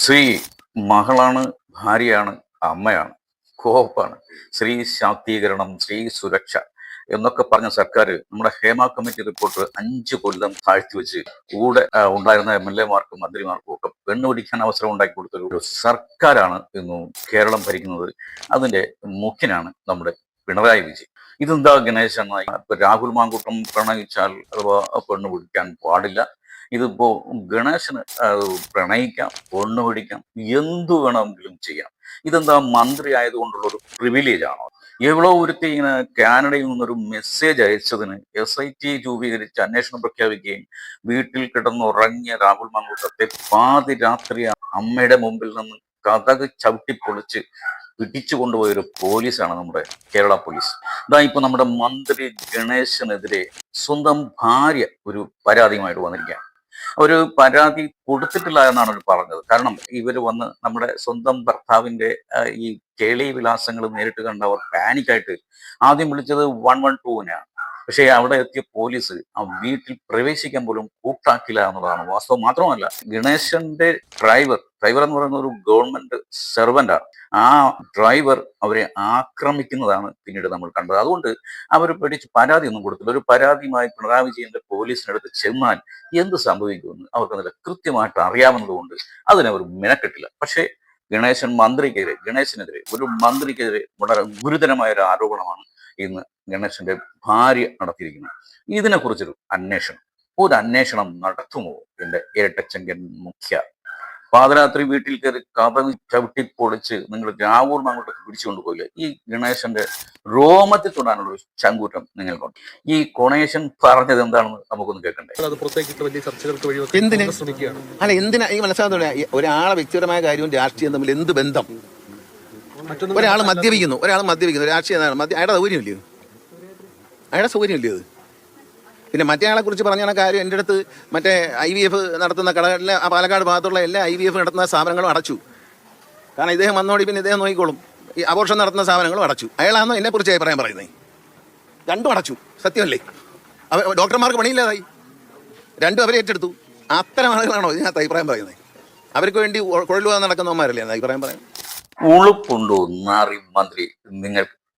സ്ത്രീ മകളാണ്, ഭാര്യയാണ്, അമ്മയാണ്, കോപ്പാണ്. സ്ത്രീ ശാക്തീകരണം, സ്ത്രീ സുരക്ഷ എന്നൊക്കെ പറഞ്ഞ സർക്കാർ നമ്മുടെ ഹേമ കമ്മിറ്റി റിപ്പോർട്ട് 5 കൊല്ലം താഴ്ത്തിവെച്ച് കൂടെ ഉണ്ടായിരുന്ന MLA മാർക്കും മന്ത്രിമാർക്കും ഒക്കെ പെണ്ണുപിടിക്കാൻ അവസരം ഉണ്ടാക്കി കൊടുത്ത ഒരു സർക്കാരാണ് ഇന്ന് കേരളം ഭരിക്കുന്നത്. അതിന്റെ മുഖ്യനാണ് നമ്മുടെ പിണറായി വിജയൻ. ഇതെന്താ ഗണേശ ഇപ്പൊ രാഹുൽ മാങ്കൂട്ടം പ്രണയിച്ചാൽ അഥവാ പെണ്ണ് പിടിക്കാൻ പാടില്ല. ഇതിപ്പോ ഗണേശന് പ്രണയിക്കാം, പെണ്ണ് പിടിക്കാം, എന്തു വേണമെങ്കിലും ചെയ്യാം. ഇതെന്താ മന്ത്രി ആയതുകൊണ്ടുള്ള ഒരു പ്രിവിലേജ് ആണോ? എവളോ ഒരുത്തി ഇങ്ങനെ കാനഡയിൽ നിന്നൊരു മെസ്സേജ് അയച്ചതിന് SIT രൂപീകരിച്ച് അന്വേഷണം പ്രഖ്യാപിക്കുകയും വീട്ടിൽ കിടന്നുറങ്ങിയ രാഹുൽ മാങ്കൂട്ടത്തെ പാതി രാത്രി അമ്മയുടെ മുമ്പിൽ നിന്ന് കതക് ചവിട്ടിപ്പൊളിച്ച് പിടിച്ചു കൊണ്ടുപോയ ഒരു പോലീസാണ് നമ്മുടെ കേരള പോലീസ്. ഇതാ ഇപ്പൊ നമ്മുടെ മന്ത്രി ഗണേശനെതിരെ സ്വന്തം ഭാര്യ ഒരു പരാതിയുമായിട്ട് വന്നിരിക്കുകയാണ്. ഒരു പരാതി കൊടുത്തിട്ടില്ല എന്നാണ് അവർ പറഞ്ഞത്. കാരണം ഇവർ വന്ന് നമ്മുടെ സ്വന്തം ഭർത്താവിന്റെ ഈ കേളി വിലാസങ്ങൾ നേരിട്ട് കണ്ട് അവർ പാനിക്കായിട്ട് ആദ്യം വിളിച്ചത് 112-നെയാണ്. പക്ഷേ അവിടെ എത്തിയ പോലീസ് ആ വീട്ടിൽ പ്രവേശിക്കാൻ പോലും കൂട്ടാക്കില്ല എന്നുള്ളതാണ് വാസ്തവം. മാത്രമല്ല, ഗണേശന്റെ ഡ്രൈവർ എന്ന് പറയുന്ന ഒരു ഗവൺമെന്റ് സെർവന്റാണ്. ആ ഡ്രൈവർ അവരെ ആക്രമിക്കുന്നതാണ് പിന്നീട് നമ്മൾ കണ്ടത്. അതുകൊണ്ട് അവർ പേടിച്ച് പരാതി ഒന്നും കൊടുത്തില്ല. ഒരു പരാതിയുമായി പിണറായി വിജയന്റെ പോലീസിനടുത്ത് ചെന്നാൽ എന്ത് സംഭവിക്കുമെന്ന് അവർക്ക് നല്ല കൃത്യമായിട്ട് അറിയാവുന്നതുകൊണ്ട് അതിനവർ മെനക്കെട്ടില്ല. പക്ഷേ ഗണേശനെതിരെ ഒരു മന്ത്രിക്കെതിരെ വളരെ ഗുരുതരമായ ഒരു ആരോപണമാണ് ഇന്ന് ഗണേശന്റെ ഭാര്യ നടത്തിയിരിക്കുന്നത്. ഇതിനെക്കുറിച്ചൊരു അന്വേഷണം നടത്തുമോ എന്റെ ഇരട്ടച്ചങ്കൻ മുഖ്യ? പാതിരാത്രി വീട്ടിൽ കയറി കഥ ചവിട്ടി പൊളിച്ച് നിങ്ങൾ രാഹുൽ മാങ്ങോട്ടൊക്കെ പിടിച്ചുകൊണ്ട് പോയില്ലേ? ഈ ഗണേശന്റെ രോമത്തിൽ തൊടാനുള്ള ഒരു ചങ്കൂറ്റം നിങ്ങൾക്കുണ്ട്. ഈ ഗണേശൻ പറഞ്ഞത് എന്താണെന്ന് നമുക്കൊന്ന് കേൾക്കണ്ടേ? അത് പുറത്തേക്കിട്ട് വലിയ ചർച്ചകൾക്ക് വഴിവെക്കാൻ എന്തിന് ശ്രമിക്കുകയാണ്. അല്ല എന്തിനാ ഈ മനസ്സിലാകുന്നില്ല ഒരാളെ വ്യക്തിപരമായ കാര്യവും രാഷ്ട്രീയം തമ്മിൽ എന്ത് ബന്ധം? ഒരാൾ മദ്യപിക്കുന്നു രാഷ്ട്രീയം അയാളുടെ സൗകര്യമില്ലയോ? അയാളുടെ സൗകര്യമില്ലയോ അത്? പിന്നെ മറ്റേ ആളെ കുറിച്ച് പറഞ്ഞ കാര്യം എൻ്റെ അടുത്ത് മറ്റേ IVF നടത്തുന്ന കടകളിലെ പാലക്കാട് ഭാഗത്തുള്ള എല്ലാ IVF നടത്തുന്ന സ്ഥാപനങ്ങളും അടച്ചു. കാരണം ഇദ്ദേഹം വന്നോടി പിന്നെ ഇദ്ദേഹം നോക്കിക്കോളും. ഈ അബോർഷൻ നടത്തുന്ന സ്ഥാപനങ്ങളും അടച്ചു. അയാളാണോ എന്നെക്കുറിച്ച് അഭിപ്രായം പറയുന്നത്? രണ്ടും അടച്ചു. സത്യമല്ലേ? ഡോക്ടർമാർക്ക് പണിയില്ലാതായി, രണ്ടും അവരെ ഏറ്റെടുത്തു. അത്തരം ആളുകളാണോ ഇതിനകത്ത് അഭിപ്രായം പറയുന്നത്? അവർക്ക് വേണ്ടി കുഴലുവാൻ നടക്കുന്നവന്മാരല്ലേ എന്ന് അഭിപ്രായം പറയാം? ഉളുപ്പുണ്ടോ നാറി മന്ത്രി?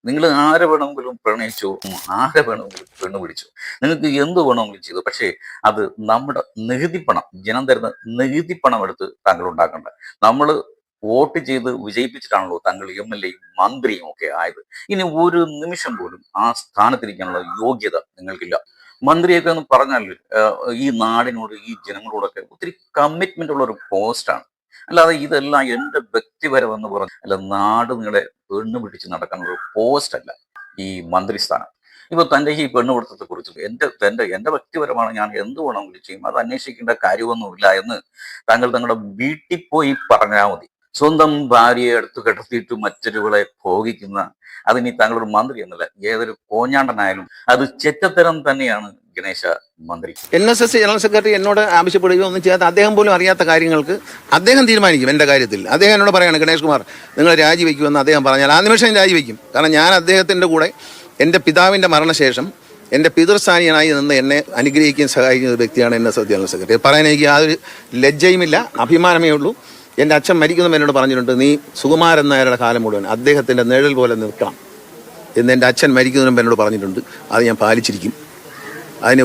നിങ്ങൾ ആരെ വേണമെങ്കിലും പ്രണയിച്ചു, ആരെ വേണമെങ്കിലും പെണ്ണു പിടിച്ചു, നിങ്ങൾക്ക് എന്ത് വേണമെങ്കിലും ചെയ്തു. പക്ഷേ അത് നമ്മുടെ നികുതി പണം, ജനം തരുന്ന നികുതി പണം എടുത്ത് താങ്കൾ ഉണ്ടാക്കണ്ട. നമ്മൾ വോട്ട് ചെയ്ത് വിജയിപ്പിച്ചിട്ടാണല്ലോ താങ്കൾ MLA-യും മന്ത്രിയും ഒക്കെ ആയത്. ഇനി ഒരു നിമിഷം പോലും ആ സ്ഥാനത്തിരിക്കാനുള്ള യോഗ്യത നിങ്ങൾക്കില്ല. മന്ത്രിയൊക്കെ എന്ന് പറഞ്ഞാൽ ഈ നാടിനോട്, ഈ ജനങ്ങളോടൊക്കെ ഒത്തിരി കമ്മിറ്റ്മെന്റ് ഉള്ള ഒരു പോസ്റ്റാണ്. അല്ലാതെ ഇതെല്ലാം എൻ്റെ വ്യക്തിപരമെന്ന് പറഞ്ഞു അല്ല, നാട് നിങ്ങളെ പെണ്ണ് പിടിച്ച് നടക്കാനുള്ള ഒരു പോസ്റ്റ് അല്ല ഈ മന്ത്രിസ്ഥാനം. ഇപ്പൊ തൻ്റെ ഈ പെണ്ണുപിടുത്തത്തെ കുറിച്ച് എൻ്റെ വ്യക്തിപരമാണ്, ഞാൻ എന്ത് വേണമെങ്കിലും ചെയ്യും, അത് അന്വേഷിക്കേണ്ട കാര്യമൊന്നുമില്ല എന്ന് താങ്കളുടെ വീട്ടിൽ പോയി പറഞ്ഞാൽ മതി. സ്വന്തം ഭാര്യയെ എടുത്തു കിടത്തിയിട്ട് മറ്റൊരുവളെ ഭോഗിക്കുന്ന, അതിനി താങ്കളൊരു മന്ത്രി എന്നല്ല, ഏതൊരു കോഞ്ഞാണ്ടനായാലും അത് ചെറ്റത്തരം തന്നെയാണ് ഗണേശ മന്ത്രി. NSS ജനറൽ സെക്രട്ടറി എന്നോട് ആവശ്യപ്പെടുകയോ ഒന്നും ചെയ്യാത്ത, അദ്ദേഹം പോലും അറിയാത്ത കാര്യങ്ങൾക്ക് അദ്ദേഹം തീരുമാനിക്കും. എൻ്റെ കാര്യത്തിൽ അദ്ദേഹം എന്നോട് പറയാണ്, ഗണേഷ് കുമാർ നിങ്ങൾ രാജിവെക്കുമെന്ന് അദ്ദേഹം പറഞ്ഞാൽ ആ നിമിഷം രാജിവെക്കും. കാരണം ഞാൻ അദ്ദേഹത്തിൻ്റെ കൂടെ എൻ്റെ പിതാവിൻ്റെ മരണശേഷം എൻ്റെ പിതൃസ്ഥാനീയനായി നിന്ന് എന്നെ അനുഗ്രഹിക്കുകയും സഹായിക്കുന്ന ഒരു വ്യക്തിയാണ് NSS ജനറൽ സെക്രട്ടറി. പറയാൻ എനിക്ക് യാതൊരു ലജ്ജയുമില്ല, അഭിമാനമേ ഉള്ളൂ. എൻ്റെ അച്ഛൻ മരിക്കുന്നതും എന്നോട് പറഞ്ഞിട്ടുണ്ട്, നീ സുകുമാരൻ നായരുടെ കാലം മുഴുവൻ അദ്ദേഹത്തിൻ്റെ നിഴൽ പോലെ നിൽക്കണം എന്ന് എൻ്റെ അച്ഛൻ മരിക്കുന്നതിനും എന്നോട് പറഞ്ഞിട്ടുണ്ട്. അത് ഞാൻ പാലിച്ചിരിക്കും. അതിന്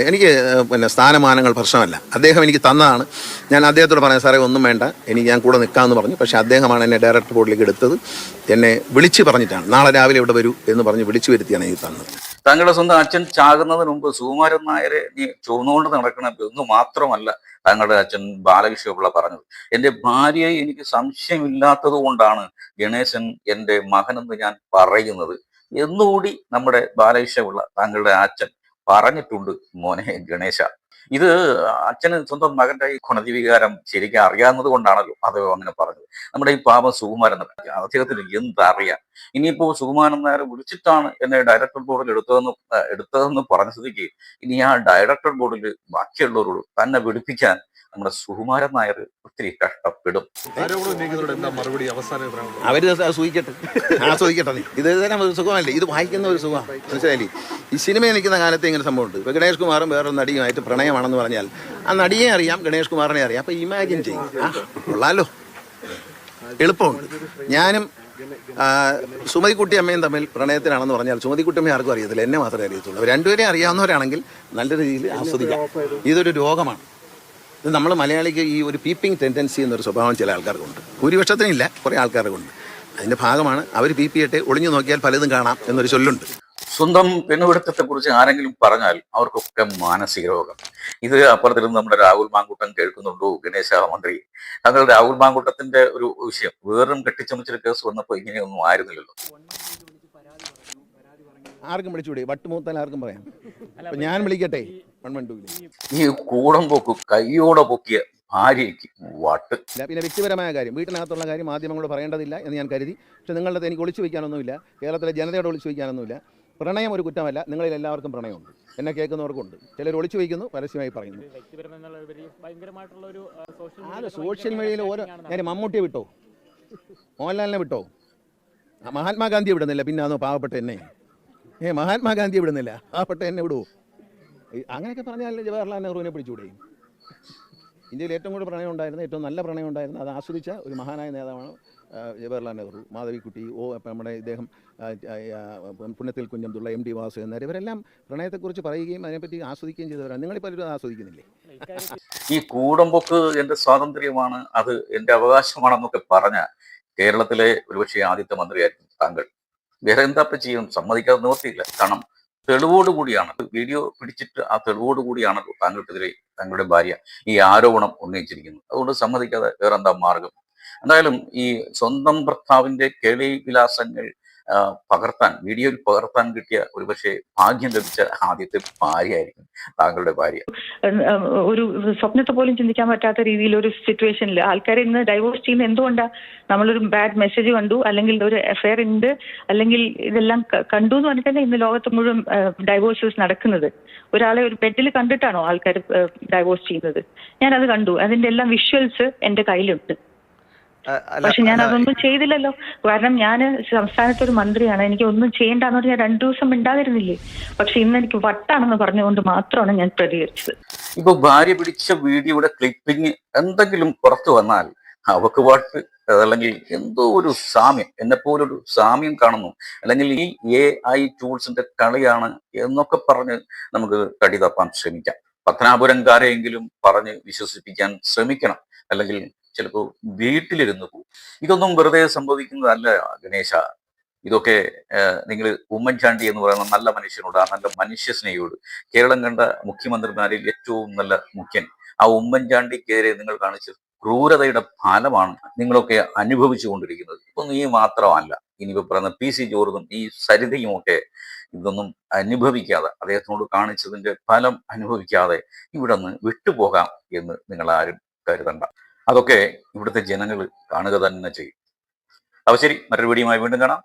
എനിക്ക് പിന്നെ സ്ഥാനമാനങ്ങൾ പ്രശ്നമല്ല, അദ്ദേഹം എനിക്ക് തന്നതാണ്. ഞാൻ അദ്ദേഹത്തോട് പറഞ്ഞു, സാറേ ഒന്നും വേണ്ട, ഞാൻ കൂടെ നിൽക്കാമെന്ന് പറഞ്ഞു. പക്ഷേ അദ്ദേഹമാണ് എന്നെ ഡയറക്ടർ ബോർഡിലേക്ക് എടുത്തത്. എന്നെ വിളിച്ച് പറഞ്ഞിട്ടാണ്, നാളെ രാവിലെ ഇവിടെ വരൂ എന്ന് പറഞ്ഞ് വിളിച്ചു വരുത്തിയാണ് എനിക്ക് തന്നത്. താങ്കളുടെ സ്വന്തം അച്ഛൻ ചാകുന്നതിന് മുമ്പ് സുകുമാരൻ നായരെ നീ ചുവന്നുകൊണ്ട് നടക്കണം എന്ന് മാത്രമല്ല താങ്കളുടെ അച്ഛൻ ബാലകൃഷ്ണപിള്ള പറഞ്ഞത്. എൻ്റെ ഭാര്യയെ എനിക്ക് സംശയമില്ലാത്തത് കൊണ്ടാണ് ഗണേശൻ എൻ്റെ മകനെന്ന് ഞാൻ പറയുന്നത് എന്നുകൂടി നമ്മുടെ ബാലകൃഷ്ണപിള്ള താങ്കളുടെ അച്ഛൻ പറഞ്ഞിട്ടുണ്ട്. മോനെ ഗണേശ, ഇത് അച്ഛന് സ്വന്തം മകന്റെ ഈ ഗുണജീവികാരം ശരിക്കും അറിയാവുന്നത് കൊണ്ടാണല്ലോ അദ്ദേഹം അങ്ങനെ പറഞ്ഞത്. നമ്മുടെ ഈ പാപം സുകുമാരൻ നായർ, അദ്ദേഹത്തിന് എന്തറിയാം? ഇനിയിപ്പോ സുകുമാരൻ നായർ വിളിച്ചിട്ടാണ് എന്നെ ഡയറക്ടർ ബോർഡിൽ എടുത്തതെന്ന് പറഞ്ഞ സ്ഥിതിക്ക് ഇനി ആ ഡയറക്ടർ ബോർഡിൽ ബാക്കിയുള്ളവരോട് തന്നെ വിളിപ്പിക്കാൻ നമ്മുടെ സുകുമാരൻ നായർ ഒത്തിരി കഷ്ടപ്പെടും. ആരോപണം ഉന്നയിക്കുന്നതോടെ എന്താ മറുപടി അവസാനം എത്രയാണ്? അവര് സൂഹിക്കട്ടെ, ആസ്വദിക്കട്ടെ. ഇത് തന്നെ സുഖമല്ലേ, ഇത് വായിക്കുന്ന ഒരു സുഖം. മനസ്സിലായില്ലേ? ഈ സിനിമയിൽ നിൽക്കുന്ന കാലത്ത് ഇങ്ങനെ സംഭവമുണ്ട്. ഇപ്പോൾ ഗണേഷ് കുമാറും വേറൊരു നടിയുമായിട്ട് പ്രണയമാണെന്ന് പറഞ്ഞാൽ ആ നടിയെ അറിയാം, ഗണേഷ് കുമാറിനെ അറിയാം. അപ്പോൾ ഇമാജിൻ ചെയ്യും, കൊള്ളാലോ, എളുപ്പമുണ്ട്. ഞാനും സുമതിക്കുട്ടി അമ്മയും തമ്മിൽ പ്രണയത്തിനാണെന്ന് പറഞ്ഞാൽ സുമതിക്കുട്ടി അമ്മയെ ആർക്കും അറിയത്തില്ല, എന്നെ മാത്രമേ അറിയത്തുള്ളൂ. രണ്ടുപേരെയും അറിയാവുന്നവരാണെങ്കിൽ നല്ല രീതിയിൽ ആസ്വദിക്കാം. ഇതൊരു രോഗമാണ്. ഇത് നമ്മൾ മലയാളിക്ക് ഈ ഒരു പീപ്പിംഗ് ടെൻഡൻസി എന്നൊരു സ്വഭാവം ചില ആൾക്കാർക്കുണ്ട്. ഭൂരിപക്ഷത്തിനില്ല, കുറേ ആൾക്കാർക്കുണ്ട്. അതിൻ്റെ ഭാഗമാണ് അവർ പീപ്പ് ചെയ്യട്ടെ, ഒളിഞ്ഞു നോക്കിയാൽ പലതും കാണാം എന്നൊരു ചൊല്ലുണ്ട്. സ്വന്തം പെണ്ണുപിടുത്തത്തെ കുറിച്ച് ആരെങ്കിലും പറഞ്ഞാൽ അവർക്കൊക്കെ മാനസിക രോഗം. ഇത് അപ്പുറത്തിരുന്ന് നമ്മുടെ രാഹുൽ മാങ്കൂട്ടം കേൾക്കുന്നുണ്ടോ? ഗണേശ മന്ത്രി, താങ്കൾ രാഹുൽ മാങ്കൂട്ടത്തിന്റെ ഒരു വിഷയം വേറും കെട്ടിച്ചമച്ചൊരു കേസ് വന്നപ്പോൾ ഇങ്ങനെയൊന്നും ആയിരുന്നില്ലല്ലോ. ആർക്കും വിളിച്ചുകൂടി, വട്ടുമൂത്താൽ ആർക്കും പറയാം. ഞാൻ വിളിക്കട്ടെ 112. ഈ കൂടം പോക്ക് കയ്യോടെ പൊക്കിയ ഭാര്യയ്ക്ക് വട്ട്. പിന്നെ വ്യക്തിപരമായ കാര്യം, വീട്ടിനകത്തുള്ള കാര്യം മാധ്യമങ്ങളോട് പറയേണ്ടതില്ല എന്ന് ഞാൻ കരുതി. പക്ഷെ നിങ്ങളുടെ എനിക്ക് ഒളിച്ചു വയ്ക്കാനൊന്നുമില്ല, കേരളത്തിലെ ജനതയോട് ഒളിച്ചു വയ്ക്കാനൊന്നുമില്ല. പ്രണയം ഒരു കുറ്റമല്ല, നിങ്ങളിൽ എല്ലാവർക്കും പ്രണയമുണ്ട്, എന്നെ കേൾക്കുന്നവർക്കുണ്ട്. ചിലർ ഒളിച്ചു വയ്ക്കുന്നു, പരസ്യമായി പറയുന്നു. സോഷ്യൽ മീഡിയയിൽ ഓരോ ഞാൻ മമ്മൂട്ടിയെ വിട്ടോ, മോഹൻലാലിനെ വിട്ടോ, മഹാത്മാഗാന്ധിയെ വിടുന്നില്ല, പിന്നെ അതോ പാവപ്പെട്ട എന്നെ മഹാത്മാഗാന്ധിയെ വിടുന്നില്ല, പാവപ്പെട്ട എന്നെ വിടുവോ? അങ്ങനെയൊക്കെ പറഞ്ഞാൽ ജവഹർലാൽ നെഹ്റുവിനെ പിടിച്ചുകൂടെ? ഇന്ത്യയിൽ ഏറ്റവും കൂടുതൽ പ്രണയം ഉണ്ടായിരുന്ന, ഏറ്റവും നല്ല പ്രണയം ഉണ്ടായിരുന്ന, അത് ആസ്വദിച്ച ഒരു മഹാനായ നേതാവാണ് ജവഹർലാൽ നെഹ്റു. മാധവിക്കുട്ടി, നമ്മുടെ ഇദ്ദേഹം പുണ്യത്തിൽ കുഞ്ഞബ്ദുള്ള, MT വാസുദേവൻ നായർ, ഇവരെല്ലാം പ്രണയത്തെക്കുറിച്ച് പറയുകയും അതിനെപ്പറ്റി ആസ്വദിക്കുകയും ചെയ്തവരാണ്. നിങ്ങളിപ്പോൾ ഇത് ആസ്വദിക്കുന്നില്ലേ? ഈ കൂടംപൊക്ക് എൻ്റെ സ്വാതന്ത്ര്യമാണ്, അത് എൻ്റെ അവകാശമാണെന്നൊക്കെ പറഞ്ഞ കേരളത്തിലെ ഒരുപക്ഷെ ആദ്യത്തെ മന്ത്രിയായിരിക്കും താങ്കൾ. വേറെ എന്താ ചെയ്യും? സമ്മതിക്കാതെ നിവർത്തിയില്ല. കാരണം തെളിവോടുകൂടിയാണ്, വീഡിയോ പിടിച്ചിട്ട് ആ തെളിവോടുകൂടിയാണ് താങ്കൾക്കെതിരെ താങ്കളുടെ ഭാര്യ ഈ ആരോപണം ഉന്നയിച്ചിരിക്കുന്നത്. അതുകൊണ്ട് സമ്മതിക്കാതെ വേറെ എന്താ മാർഗം? എന്തായാലും ഈ സ്വന്തം ഭർത്താവിന്റെ കേളി വിലാസങ്ങൾ പകർത്താൻ, വീഡിയോയിൽ പകർത്താൻ കിട്ടിയ ഒരുപക്ഷെ ഭാഗ്യം ലഭിച്ച ആദ്യത്തെ ഭാര്യയായിരിക്കും താങ്കളുടെ ഭാര്യ. ഒരു സ്വപ്നത്തെ പോലും ചിന്തിക്കാൻ പറ്റാത്ത രീതിയിൽ ഒരു സിറ്റുവേഷനിൽ ആൾക്കാരെ ഇന്ന് ഡൈവോഴ്സ് ചെയ്യുന്ന എന്തുകൊണ്ടാണ്? നമ്മളൊരു ബാഡ് മെസ്സേജ് കണ്ടു, അല്ലെങ്കിൽ ഒരു അഫെയർ ഉണ്ട്, അല്ലെങ്കിൽ ഇതെല്ലാം കണ്ടു എന്ന് പറഞ്ഞിട്ട് ഇന്ന് ലോകത്ത് മുഴുവൻ ഡൈവോഴ്സസ് നടക്കുന്നത്. ഒരാളെ ഒരു ബെഡിൽ കണ്ടിട്ടാണോ ആൾക്കാർ ഡൈവോഴ്സ് ചെയ്യുന്നത്? ഞാനത് കണ്ടു, അതിന്റെ എല്ലാം വിഷ്വൽസ് എന്റെ കയ്യിലുണ്ട്. പക്ഷെ ഞാൻ അതൊന്നും ചെയ്തില്ലല്ലോ. കാരണം ഞാൻ സംസ്ഥാനത്തെ ഒരു മന്ത്രിയാണ്, എനിക്ക് ഒന്നും ചെയ്യേണ്ടെന്ന് പറഞ്ഞാൽ ഞാൻ 2 ദിവസം മിണ്ടാതിരുന്നില്ലേ. പക്ഷെ ഇന്ന് എനിക്ക് വട്ടാണെന്ന് പറഞ്ഞുകൊണ്ട് മാത്രമാണ് ഞാൻ പ്രതികരിച്ചത്. ഇപ്പൊ ഭാര്യ പിടിച്ച വീഡിയോയുടെ ക്ലിപ്പിംഗ് എന്തെങ്കിലും പുറത്തു വന്നാൽ അവക്ക് വട്ട്, അല്ലെങ്കിൽ എന്തോ ഒരു സാമ്യം, എന്നെപ്പോലൊരു സാമ്യം കാണുന്നു, അല്ലെങ്കിൽ ഈ AI ടൂൾസിന്റെ കളിയാണ് എന്നൊക്കെ പറഞ്ഞ് നമുക്ക് കടി തപ്പാൻ ശ്രമിക്കാം. പത്തനാപുരംകാരെയെങ്കിലും പറഞ്ഞ് വിശ്വസിപ്പിക്കാൻ ശ്രമിക്കണം, അല്ലെങ്കിൽ ചിലപ്പോൾ വീട്ടിലിരുന്ന് പോകും. ഇതൊന്നും വെറുതെ സംഭവിക്കുന്നതല്ല ഗണേശ. ഇതൊക്കെ നിങ്ങൾ ഉമ്മൻചാണ്ടി എന്ന് പറയുന്ന നല്ല മനുഷ്യനോട്, ആ നല്ല മനുഷ്യ സ്നേഹിയോട്, കേരളം കണ്ട മുഖ്യമന്ത്രിമാരിൽ ഏറ്റവും നല്ല മുഖ്യൻ, ആ ഉമ്മൻചാണ്ടിക്കെതിരെ നിങ്ങൾ കാണിച്ച ക്രൂരതയുടെ ഫലമാണ് നിങ്ങളൊക്കെ അനുഭവിച്ചു കൊണ്ടിരിക്കുന്നത്. ഇപ്പം നീ മാത്രമല്ല, ഇനിയിപ്പോൾ പറയുന്ന PC ജോർജും ഈ സരിതയും ഒക്കെ ഇതൊന്നും അനുഭവിക്കാതെ, അദ്ദേഹത്തിനോട് കാണിച്ചതിന്റെ ഫലം അനുഭവിക്കാതെ ഇവിടെ നിന്ന് വിട്ടുപോകാം എന്ന് നിങ്ങൾ ആരും കരുതണ്ട. അതൊക്കെ ഇവിടുത്തെ ജനങ്ങൾ കാണുക തന്നെ ചെയ്യും. അപ്പോൾ ശരി, മറ്റൊരു വീഡിയോയുമായി വീണ്ടും കാണാം.